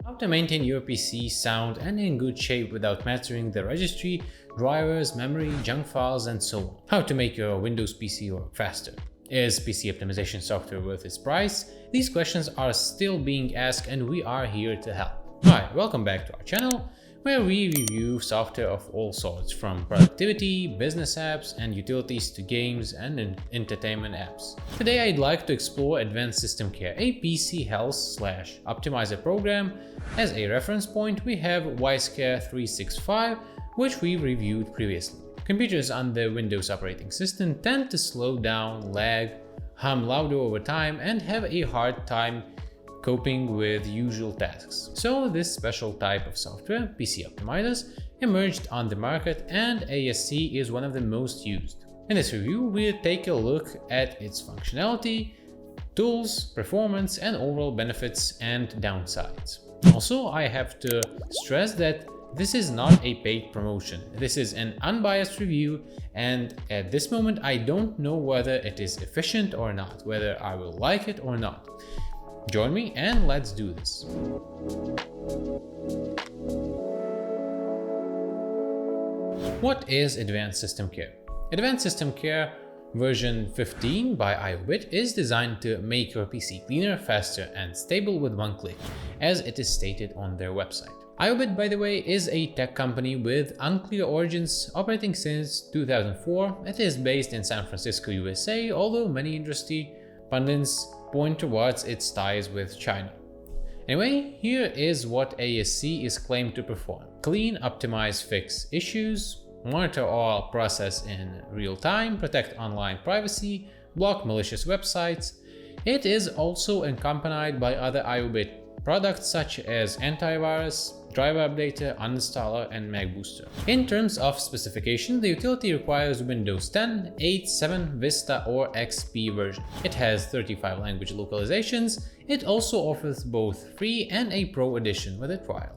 How to maintain your PC sound and in good shape without mastering the registry, drivers, memory, junk files, and so on. How to make your Windows PC work faster. Is PC optimization software worth its price? These questions are still being asked and we are here to help. Hi, welcome back to our channel, where we review software of all sorts, from productivity, business apps, and utilities to games and entertainment apps. Today I'd like to explore Advanced SystemCare, a PC health/optimizer program. As a reference point, we have WiseCare 365, which we reviewed previously. Computers on the Windows operating system tend to slow down, lag, hum louder over time, and have a hard time coping with usual tasks. So this special type of software, PC optimizers, emerged on the market, and ASC is one of the most used. In this review, we'll take a look at its functionality, tools, performance, and overall benefits and downsides. Also, I have to stress that this is not a paid promotion. This is an unbiased review, and at this moment I don't know whether it is efficient or not, whether I will like it or not. Join me and let's do this. What is Advanced SystemCare? Advanced SystemCare version 15 by IObit is designed to make your PC cleaner, faster, and stable with one click, as it is stated on their website. IObit, by the way, is a tech company with unclear origins, operating since 2004. It is based in San Francisco, USA, although many industry pundits point towards its ties with China. Anyway, here is what ASC is claimed to perform: clean, optimize, fix issues, monitor all process in real time, protect online privacy, block malicious websites. It is also accompanied by other IObit products such as antivirus, driver updater, uninstaller, and Mac booster. In terms of specification, the utility requires Windows 10, 8, 7, Vista, or XP version. It has 35 language localizations. It also offers both free and a pro edition with a trial.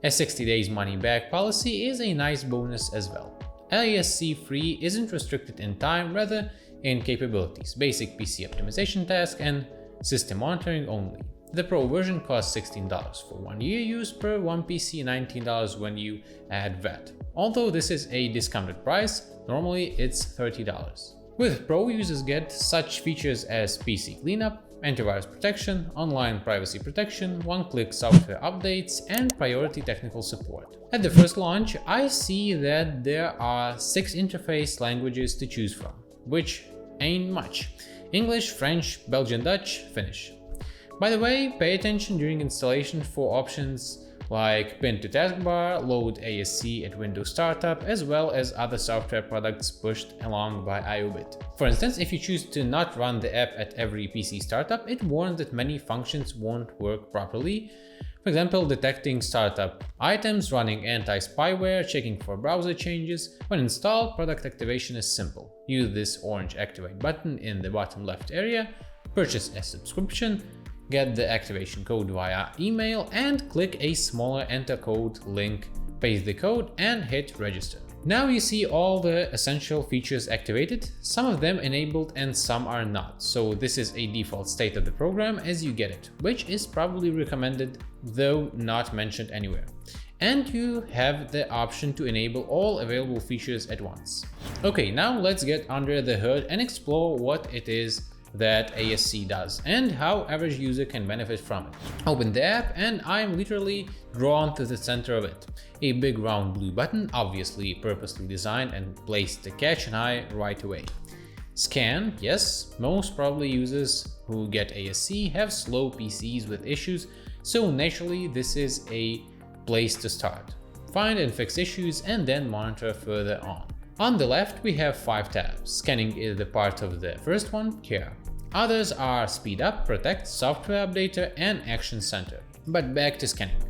A 60 days money back policy is a nice bonus as well. ASC free isn't restricted in time, rather in capabilities, basic PC optimization task and system monitoring only. The Pro version costs $16 for 1 year use per one PC, $19 when you add VAT. Although this is a discounted price, normally it's $30. With Pro, users get such features as PC cleanup, antivirus protection, online privacy protection, one-click software updates, and priority technical support. At the first launch, I see that there are 6 interface languages to choose from, which ain't much: English, French, Belgian Dutch, Finnish. By the way, pay attention during installation for options like pin to taskbar, load ASC at Windows startup, as well as other software products pushed along by IObit. For instance, if you choose to not run the app at every PC startup, it warns that many functions won't work properly. For example, detecting startup items, running anti-spyware, checking for browser changes. When installed, product activation is simple. Use this orange activate button in the bottom left area, purchase a subscription, get the activation code via email, and click a smaller enter code link, paste the code, and hit register. Now you see all the essential features activated, some of them enabled and some are not, so this is a default state of the program as you get it, which is probably recommended, though not mentioned anywhere. And you have the option to enable all available features at once. Okay, now let's get under the hood and explore what it is that ASC does and how average user can benefit from it. Open the app and I'm literally drawn to the center of it. A big round blue button, obviously purposely designed and placed to catch an eye right away. Scan, yes, most probably users who get ASC have slow PCs with issues, so naturally this is a place to start. Find and fix issues and then monitor further on. On the left, we have 5 tabs. Scanning is the part of the first one, Care. Others are Speed Up, Protect, Software Updater, and Action Center. But back to scanning.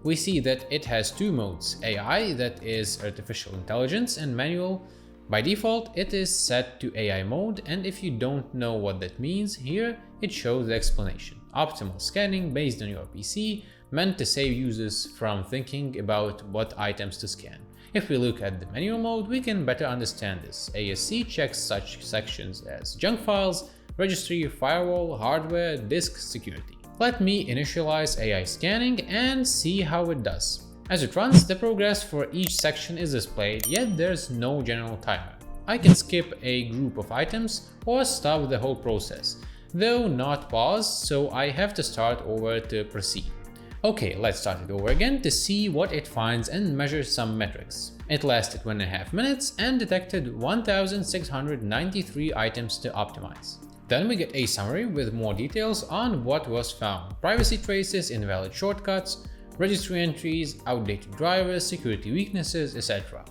We see that it has 2 modes: AI, that is artificial intelligence, and manual. By default, it is set to AI mode, and if you don't know what that means, here it shows the explanation. Optimal scanning based on your PC, meant to save users from thinking about what items to scan. If we look at the manual mode, we can better understand this. ASC checks such sections as junk files, registry, firewall, hardware, disk, security. Let me initialize AI scanning and see how it does. As it runs, the progress for each section is displayed, yet there's no general timer. I can skip a group of items or stop the whole process, though not pause, so I have to start over to proceed. Okay, let's start it over again to see what it finds and measure some metrics. It lasted 1.5 minutes and detected 1,693 items to optimize. Then we get a summary with more details on what was found: privacy traces, invalid shortcuts, registry entries, outdated drivers, security weaknesses, etc.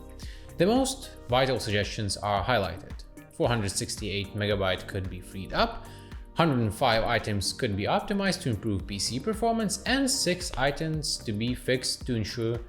The most vital suggestions are highlighted. 468 MB could be freed up, 105 items could be optimized to improve PC performance, and 6 items to be fixed to ensure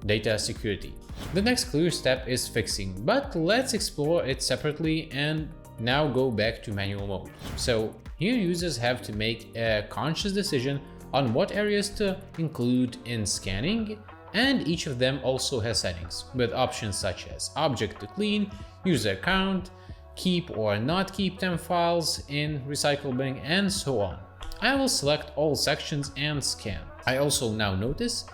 data security. The next clear step is fixing, but let's explore it separately and now go back to manual mode. So here users have to make a conscious decision on what areas to include in scanning, and each of them also has settings with options such as object to clean, user account, keep or not keep temp files in recycle bin, and so on. I will select all sections and scan. I also now notice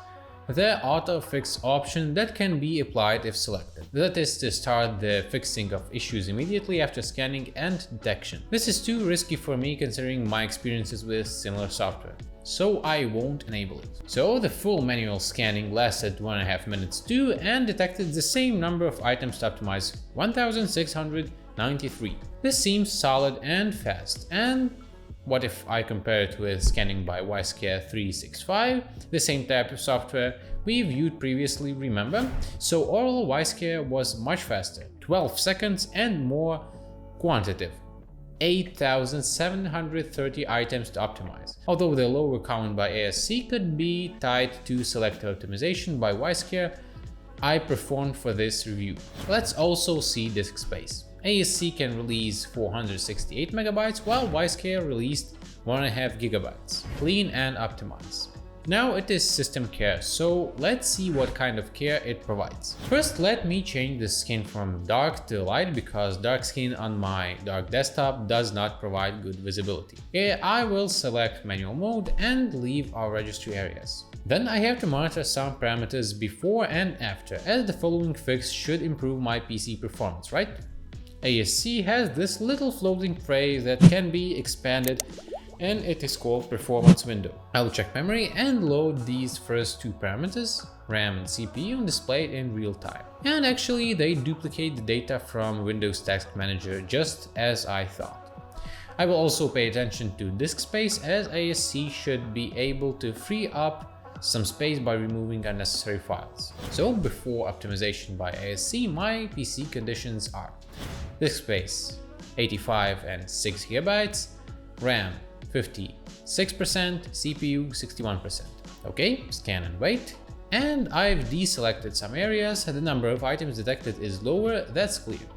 the auto fix option that can be applied if selected. That is to start the fixing of issues immediately after scanning and detection. This is too risky for me considering my experiences with similar software, so I won't enable it. So the full manual scanning lasted 1.5 minutes too and detected the same number of items to optimize: 1,693. This seems solid and fast. And what if I compare it with scanning by Wisecare 365, the same type of software we viewed previously, remember? So oral Wisecare was much faster, 12 seconds, and more quantitative, 8,730 items to optimize. Although the lower count by ASC could be tied to selector optimization by Wisecare, I performed for this review. Let's also see disk space. ASC can release 468 MB while Wisecare released 1.5 GB. Clean and optimize. Now it is SystemCare, so let's see what kind of care it provides. First, let me change the skin from dark to light because dark skin on my dark desktop does not provide good visibility. Here I will select manual mode and leave our registry areas. Then I have to monitor some parameters before and after, as the following fix should improve my PC performance, right? ASC has this little floating tray that can be expanded, and it is called performance window. I'll check memory and load these first two parameters, RAM and CPU, displayed in real time. And actually they duplicate the data from Windows Task Manager just as I thought. I will also pay attention to disk space, as ASC should be able to free up some space by removing unnecessary files. So before optimization by ASC, my PC conditions are: disk space 85 and 6 GB, RAM 56%, CPU 61%. Okay, scan and wait. And I've deselected some areas, the number of items detected is lower, that's clear.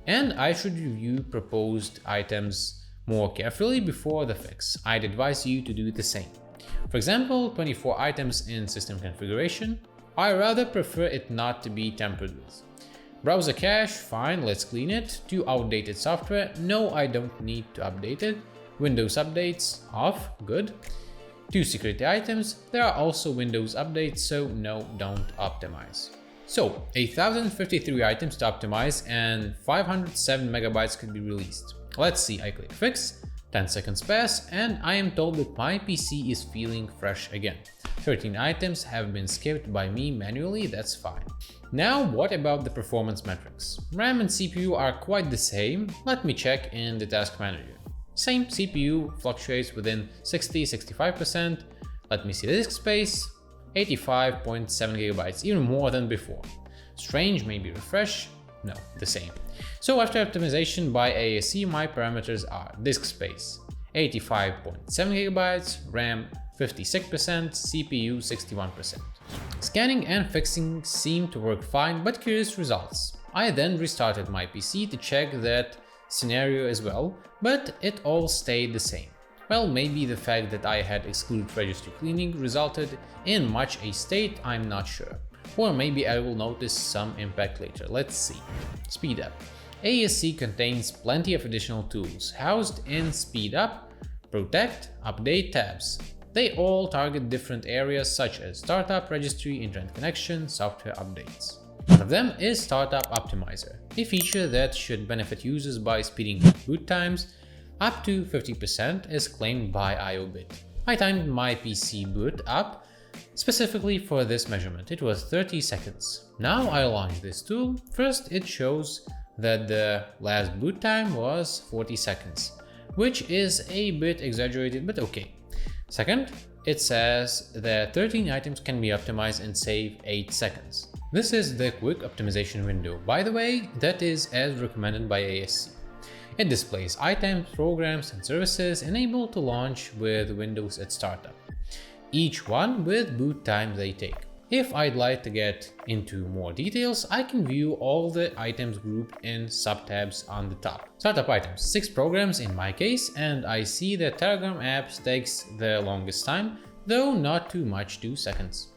And I should review proposed items more carefully before the fix. I'd advise you to do the same. For example, 24 items in system configuration. I rather prefer it not to be tampered with. Browser cache, fine, let's clean it. 2 outdated software, no, I don't need to update it. Windows updates, off, good. 2 security items, there are also Windows updates, so no, don't optimize. So 1,053 items to optimize and 507 MB could be released. Let's see, I click fix. 10 seconds pass and I am told that my PC is feeling fresh again. 13 items have been skipped by me manually, that's fine. Now what about the performance metrics? RAM and CPU are quite the same. Let me check in the task manager. Same, CPU fluctuates within 60-65%. Let me see the disk space, 85.7 GB, even more than before. Strange, maybe refresh. No, the same. So after optimization by ASC, my parameters are: disk space 85.7 GB, RAM 56%, CPU 61%. Scanning and fixing seem to work fine, but curious results. I then restarted my PC to check that scenario as well, but it all stayed the same. Well, maybe the fact that I had excluded registry cleaning resulted in much a state, I'm not sure. Or maybe I will notice some impact later, let's see. Speed up. ASC contains plenty of additional tools housed in Speed Up, Protect, Update tabs. They all target different areas such as startup, registry, internet connection, software updates. One of them is Startup Optimizer, a feature that should benefit users by speeding up boot times up to 50% as claimed by IObit. I timed my PC boot up specifically for this measurement. It was 30 seconds. Now I launch this tool. First, it shows that the last boot time was 40 seconds, which is a bit exaggerated, but okay. Second, it says that 13 items can be optimized and save 8 seconds. This is the quick optimization window. By the way, that is as recommended by ASC. It displays items, programs, and services enabled to launch with Windows at startup, each one with boot time they take. If I'd like to get into more details, I can view all the items grouped in subtabs on the top. Startup items, 6 programs in my case, and I see that Telegram apps takes the longest time, though not too much, 2 seconds.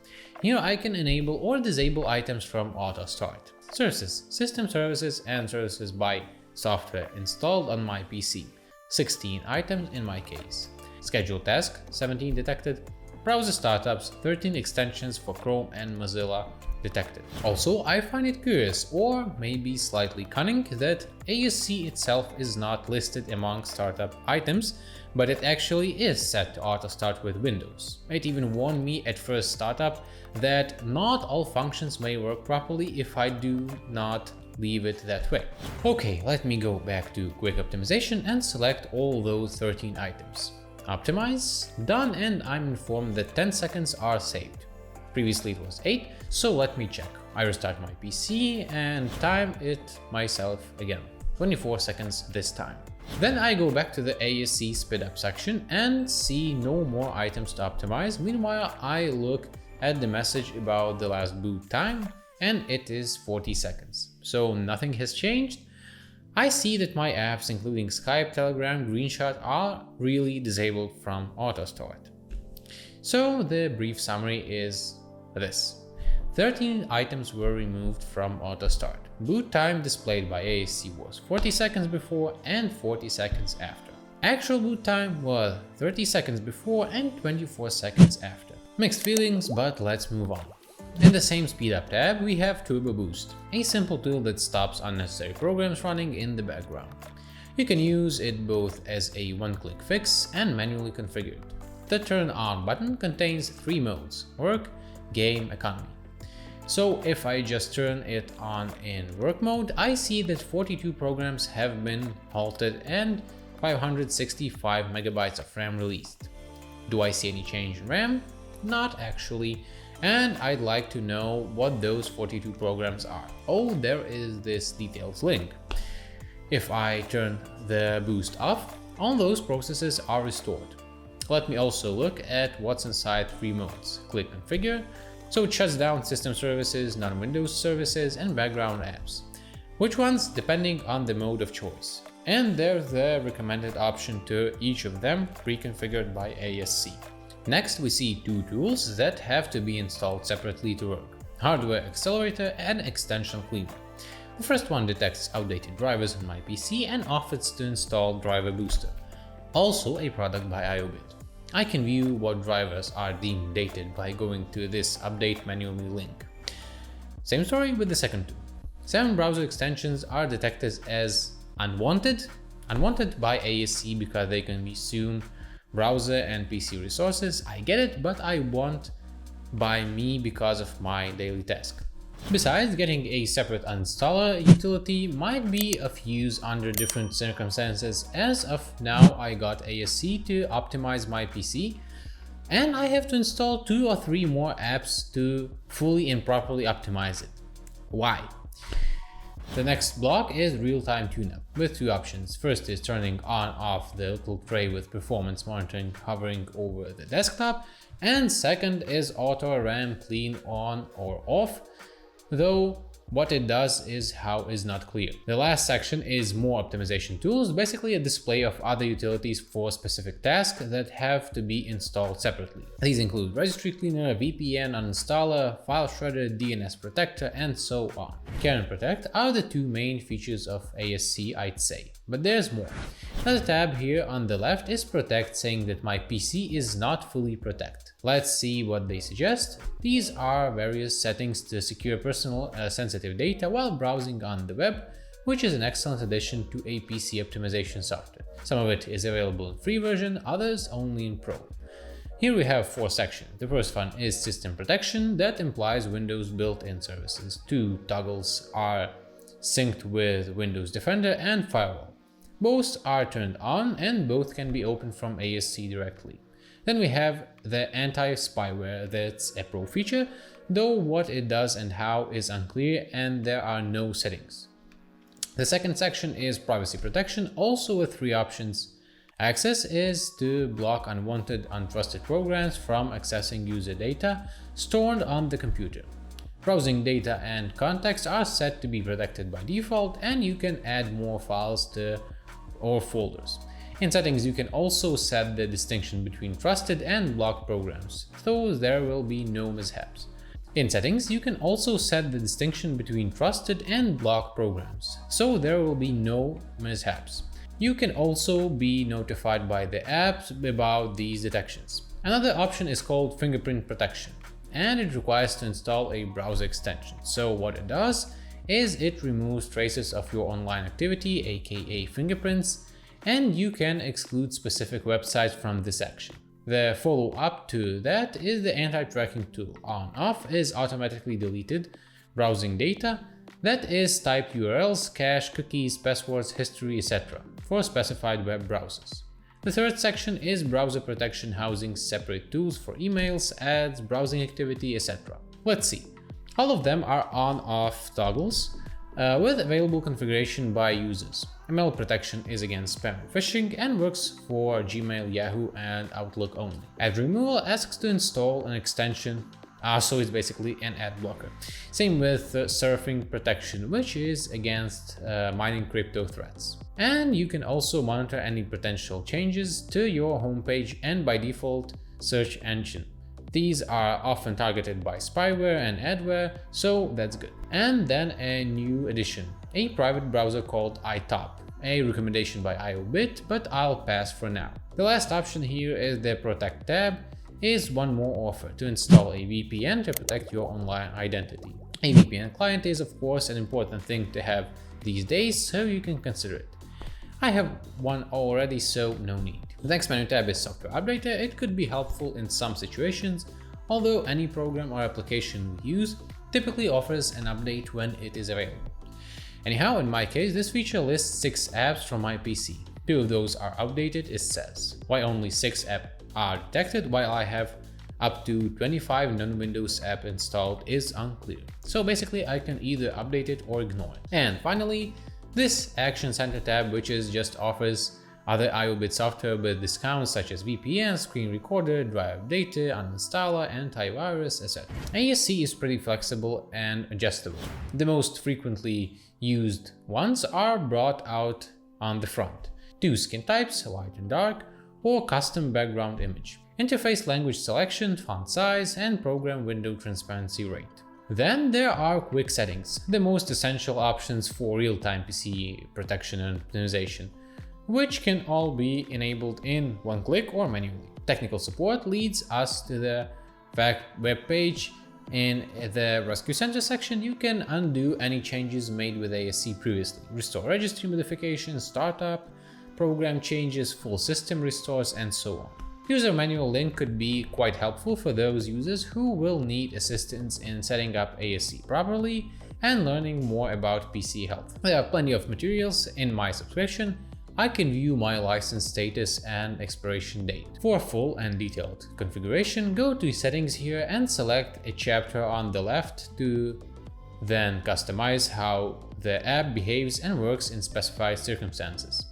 Here I can enable or disable items from auto start. Services, system services and services by software installed on my PC, 16 items in my case. Scheduled task, 17 detected. Browser startups, 13 extensions for Chrome and Mozilla detected. Also, I find it curious, or maybe slightly cunning, that ASC itself is not listed among startup items, but it actually is set to auto start with Windows. It even warned me at first startup that not all functions may work properly if I do not leave it that way. Okay, let me go back to quick optimization and select all those 13 items. Optimize, done, and I'm informed that 10 seconds are saved. Previously it was 8, so let me check. I restart my PC and time it myself again. 24 seconds this time. Then I go back to the ASC speed up section and see no more items to optimize. Meanwhile, I look at the message about the last boot time and it is 40 seconds. So nothing has changed. I see that my apps, including Skype, Telegram, Greenshot, are really disabled from auto start. So the brief summary is this. 13 items were removed from auto start. Boot time displayed by ASC was 40 seconds before and 40 seconds after. Actual boot time was 30 seconds before and 24 seconds after. Mixed feelings, but let's move on. In the same speedup tab, we have Turbo Boost, a simple tool that stops unnecessary programs running in the background. You can use it both as a one-click fix and manually configured. The Turn On button contains 3 modes: Work, Game, Economy. So if I just turn it on in work mode, I see that 42 programs have been halted and 565 megabytes of RAM released. Do I see any change in RAM? Not actually. And I'd like to know what those 42 programs are. Oh, there is this details link. If I turn the boost off, all those processes are restored. Let me also look at what's inside 3 modes. Click Configure, so it shuts down system services, non-Windows services, and background apps. Which ones? Depending on the mode of choice. And there's the recommended option to each of them, pre-configured by ASC. Next, we see 2 tools that have to be installed separately to work: Hardware Accelerator and Extension Cleaner. The first one detects outdated drivers on my PC and offers to install Driver Booster, also a product by IObit. I can view what drivers are deemed dated by going to this Update Manually link. Same story with the second tool. 7 browser extensions are detected as unwanted by ASC because they consume browser and PC resources. I get it, but I want by me because of my daily task. Besides, getting a separate uninstaller utility might be of use under different circumstances. As of now, I got ASC to optimize my PC, and I have to install 2 or 3 more apps to fully and properly optimize it. Why? The next block is real-time tune-up with 2 options. First is turning on off the little tray with performance monitoring hovering over the desktop, and second is auto RAM clean on or off, though what it does is how is not clear. The last section is more optimization tools, basically a display of other utilities for specific tasks that have to be installed separately. These include registry cleaner, VPN uninstaller, file shredder, DNS protector, and so on. Care and protect are the two main features of ASC, I'd say, but there's more. Another tab here on the left is protect, saying that my PC is not fully protect. Let's see what they suggest. These are various settings to secure personal sensitive data while browsing on the web, which is an excellent addition to a PC optimization software. Some of it is available in free version, others only in Pro. Here we have 4 sections. The first one is system protection, that implies Windows built-in services. 2 toggles are synced with Windows Defender and Firewall. Both are turned on and both can be opened from ASC directly. Then we have the anti-spyware, that's a Pro feature, though what it does and how is unclear and there are no settings. The second section is privacy protection, also with 3 options. Access is to block unwanted, untrusted programs from accessing user data stored on the computer. Browsing data and contacts are set to be protected by default, and you can add more files or folders. In settings, you can also set the distinction between trusted and blocked programs, so there will be no mishaps. In settings, you can also set the distinction between trusted and blocked programs, so there will be no mishaps. You can also be notified by the apps about these detections. Another option is called fingerprint protection, and it requires to install a browser extension. So what it does is it removes traces of your online activity, aka fingerprints, and you can exclude specific websites from this action. The follow-up to that is the anti-tracking tool. On/off is automatically deleted browsing data, that is typed URLs, cache, cookies, passwords, history, etc. for specified web browsers. The third section is browser protection, housing separate tools for emails, ads, browsing activity, etc. Let's see. All of them are on/off toggles with available configuration by users. Email protection is against spam or phishing and works for Gmail, Yahoo, and Outlook only. Ad removal asks to install an extension, so it's basically an ad blocker. Same with surfing protection, which is against mining crypto threats. And you can also monitor any potential changes to your homepage and by default search engine. These are often targeted by spyware and adware, so that's good. And then a new addition, a private browser called IObit, a recommendation by IObit, but I'll pass for now. The last option here is the Protect tab, is one more offer to install a VPN to protect your online identity. A VPN client is of course an important thing to have these days, so you can consider it. I have one already, so no need. The next menu tab is Software Updater. It could be helpful in some situations, although any program or application we use typically offers an update when it is available. Anyhow, in my case, this feature lists 6 apps from my PC. 2 of those are outdated, it says. Why only 6 apps are detected while I have up to 25 non-Windows apps installed is unclear. So basically I can either update it or ignore it. And finally, this Action Center tab, which is just offers other IObit software with discounts such as VPN, screen recorder, drive data, uninstaller, antivirus, etc. ASC is pretty flexible and adjustable. The most frequently used ones are brought out on the front. 2 skin types, light and dark, or custom background image. Interface language selection, font size, and program window transparency rate. Then there are quick settings, the most essential options for real-time PC protection and optimization, which can all be enabled in one click or manually. Technical support leads us to the web page. In the Rescue Center section, you can undo any changes made with ASC previously, restore registry modifications, startup, program changes, full system restores, and so on. User manual link could be quite helpful for those users who will need assistance in setting up ASC properly and learning more about PC health. There are plenty of materials in my subscription. I can view my license status and expiration date. For full and detailed configuration, go to settings here and select a chapter on the left to then customize how the app behaves and works in specified circumstances.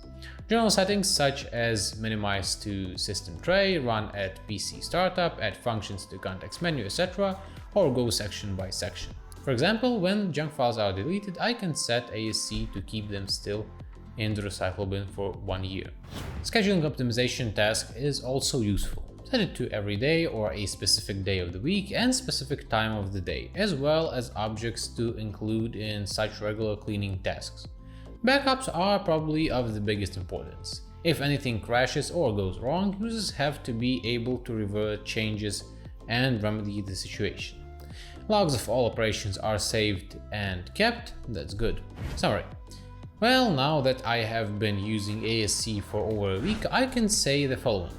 General settings such as minimize to system tray, run at PC startup, add functions to context menu, etc., or go section by section. For example, when junk files are deleted, I can set ASC to keep them still in the recycle bin for 1 year. Scheduling optimization task is also useful. Set it to every day or a specific day of the week and specific time of the day, as well as objects to include in such regular cleaning tasks. Backups are probably of the biggest importance. If anything crashes or goes wrong, users have to be able to revert changes and remedy the situation. Logs of all operations are saved and kept. That's good. Summary. Well, now that I have been using ASC for over a week, I can say the following.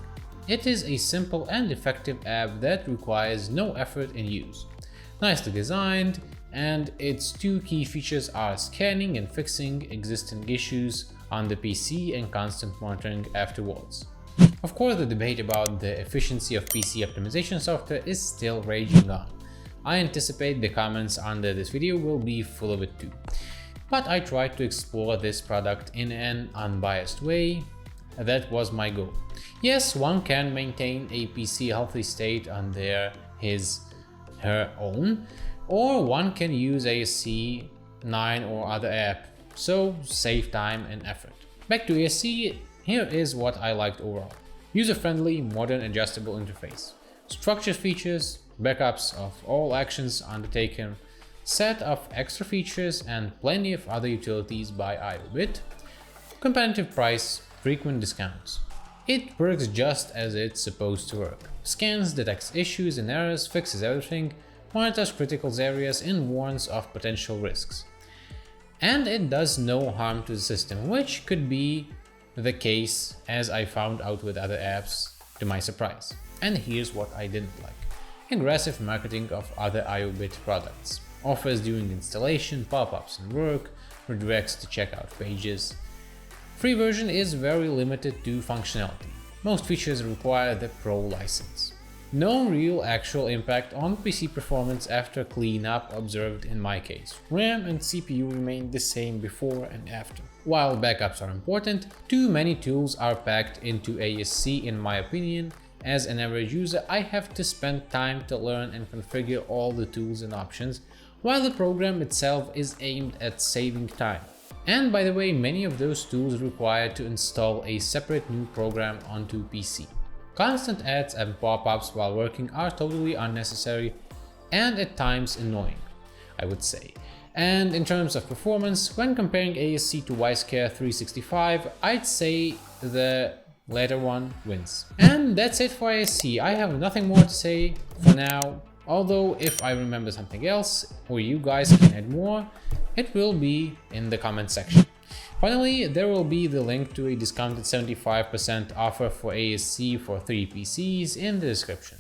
It is a simple and effective app that requires no effort in use. Nicely designed, and its two key features are scanning and fixing existing issues on the PC and constant monitoring afterwards. Of course, the debate about the efficiency of PC optimization software is still raging on. I anticipate the comments under this video will be full of it too. But I tried to explore this product in an unbiased way. That was my goal. Yes, one can maintain a PC healthy state on her own, or one can use ASC 9 or other app, so save time and effort. Back to ASC, here is what I liked overall. User-friendly, modern, adjustable interface. Structured features, backups of all actions undertaken, set of extra features and plenty of other utilities by IObit. Competitive price, frequent discounts. It works just as it's supposed to work. Scans, detects issues and errors, fixes everything, monitors critical areas and warns of potential risks. And it does no harm to the system, which could be the case as I found out with other apps to my surprise. And here's what I didn't like. Aggressive marketing of other IObit products. Offers during installation, pop-ups in work, redirects to checkout pages. Free version is very limited to functionality. Most features require the Pro license. No real actual impact on PC performance after cleanup observed in my case. RAM and CPU remain the same before and after. While backups are important, too many tools are packed into ASC in my opinion. As an average user, I have to spend time to learn and configure all the tools and options, while the program itself is aimed at saving time. And by the way, many of those tools require to install a separate new program onto PC. Constant ads and pop-ups while working are totally unnecessary and at times annoying, I would say. And in terms of performance, when comparing ASC to WiseCare 365, I'd say the latter one wins. And that's it for ASC. I have nothing more to say for now, although if I remember something else or you guys can add more, it will be in the comment section. Finally, there will be the link to a discounted 75% offer for ASC for 3 PCs in the description.